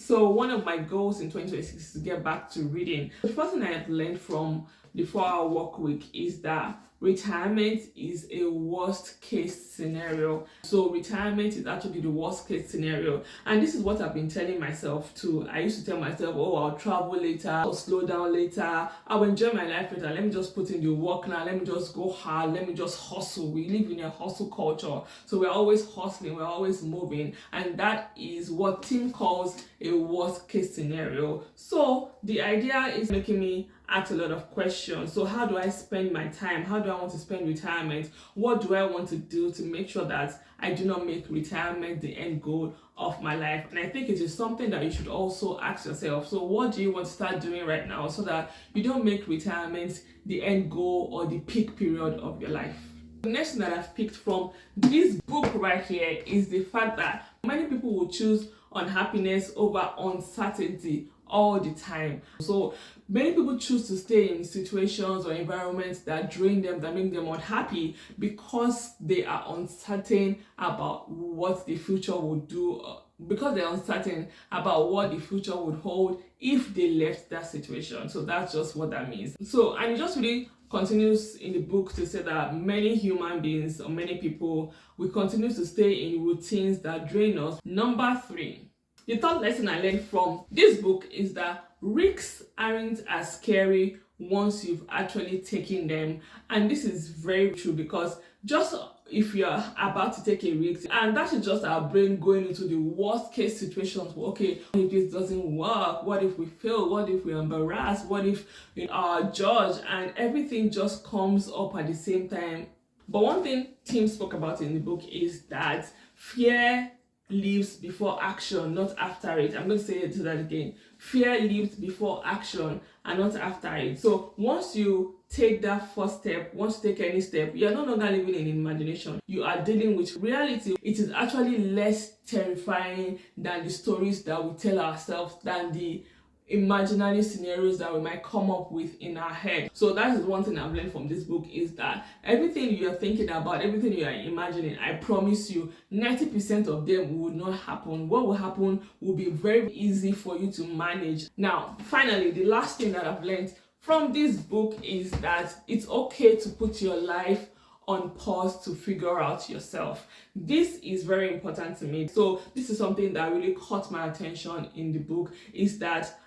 So one of my goals in 2026 is to get back to reading. The first thing I have learned from the 4-hour work week is that retirement is a worst case scenario. So retirement is actually the worst case scenario, and this is what I've been telling myself too. I used to tell myself, oh, I'll travel later, I'll slow down later, I'll enjoy my life later, let me just put in the work now, let me just go hard, let me just hustle. We live in a hustle culture, so we're always hustling, we're always moving, and that is what Tim calls a worst case scenario. So the idea is making me ask a lot of questions. So how do I spend my time? How do I want to spend retirement? What do I want to do to make sure that I do not make retirement the end goal of my life? And I think it is something that you should also ask yourself. So what do you want to start doing right now so that you don't make retirement the end goal or the peak period of your life? The next thing that I've picked from this book right here is the fact that many people will choose unhappiness over uncertainty all the time. So many people choose to stay in situations or environments that drain them, that make them unhappy, because they are uncertain about what the future will do, because they're uncertain about what the future would hold if they left that situation. So that's just what that means. So, and it just really continues in the book to say that many human beings or many people will continue to stay in routines that drain us. Number 3, the third lesson I learned from this book is that risks aren't as scary once you've actually taken them. And this is very true, because just if you're about to take a risk, and that is just our brain going into the worst case situations. Okay, what if this doesn't work? What if we fail? What if we're embarrassed? What if we are judged? And everything just comes up at the same time. But one thing Tim spoke about in the book is that fear lives before action, not after it. I'm going to say that again. Fear lives before action and not after it. So once you take that first step, once you take any step, you're no longer living in imagination. You are dealing with reality. It is actually less terrifying than the stories that we tell ourselves, than the imaginary scenarios that we might come up with in our head. So that is one thing I've learned from this book, is that everything you're thinking about, everything you are imagining, I promise you 90% of them will not happen. What will happen will be very easy for you to manage. Now, finally, the last thing that I've learned from this book is that it's okay to put your life on pause to figure out yourself. This is very important to me. So this is something that really caught my attention in the book, is that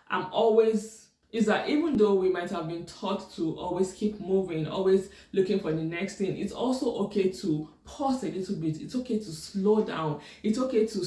even though we might have been taught to always keep moving, always looking for the next thing, it's also okay to pause a little bit. It's okay to slow down. It's okay to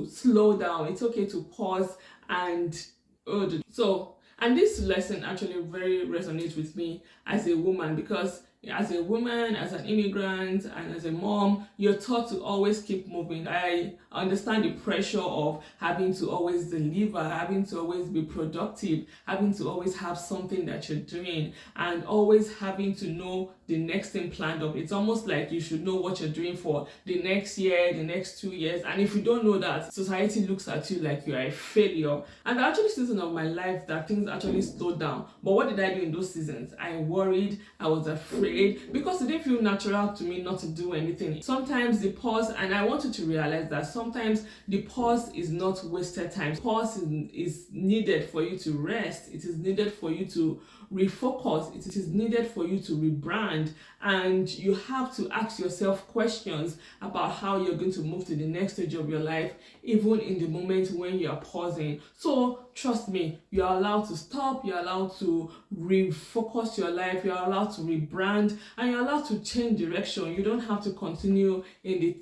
slow down. It's okay to pause and and this lesson actually very resonates with me as a woman, because as a woman, as an immigrant, and as a mom, you're taught to always keep moving. I understand the pressure of having to always deliver, having to always be productive, having to always have something that you're doing, and always having to know the next thing planned up. It's almost like you should know what you're doing for the next year, the next 2 years. And if you don't know that, society looks at you like you are a failure. And there are actually seasons of my life that things actually slowed down. But what did I do in those seasons? I worried, I was afraid, because it didn't feel natural to me not to do anything. Sometimes the pause, and I want you to realize that sometimes the pause is not wasted time. Pause is needed for you to rest. It is needed for you to refocus. It is needed for you to rebrand, and you have to ask yourself questions about how you're going to move to the next stage of your life, even in the moment when you are pausing. So trust me, you're allowed to stop, you're allowed to refocus your life, you're allowed to rebrand, and you're allowed to change direction. You don't have to continue in the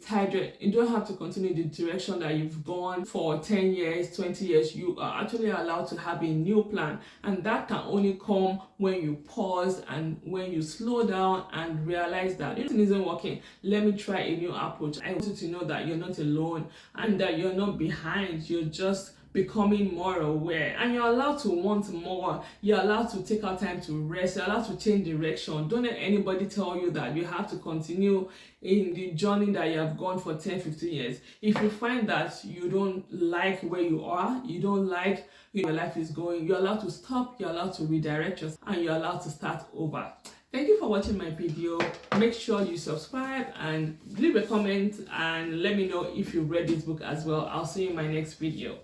direction that you've gone for 10 years, 20 years. You are actually allowed to have a new plan, and that can only come when you pause and when you slow down and realize that this isn't working. Let me try a new approach. I want you to know that you're not alone and that you're not behind. You're just becoming more aware, and you're allowed to want more. You're allowed to take out time to rest. You're allowed to change direction. Don't let anybody tell you that you have to continue in the journey that you have gone for 10-15 years. If you find that you don't like where you are, you don't like where your life is going, you're allowed to stop, you're allowed to redirect yourself, and you're allowed to start over. Thank you for watching my video. Make sure you subscribe and leave a comment and let me know if you read this book as well. I'll see you in my next video.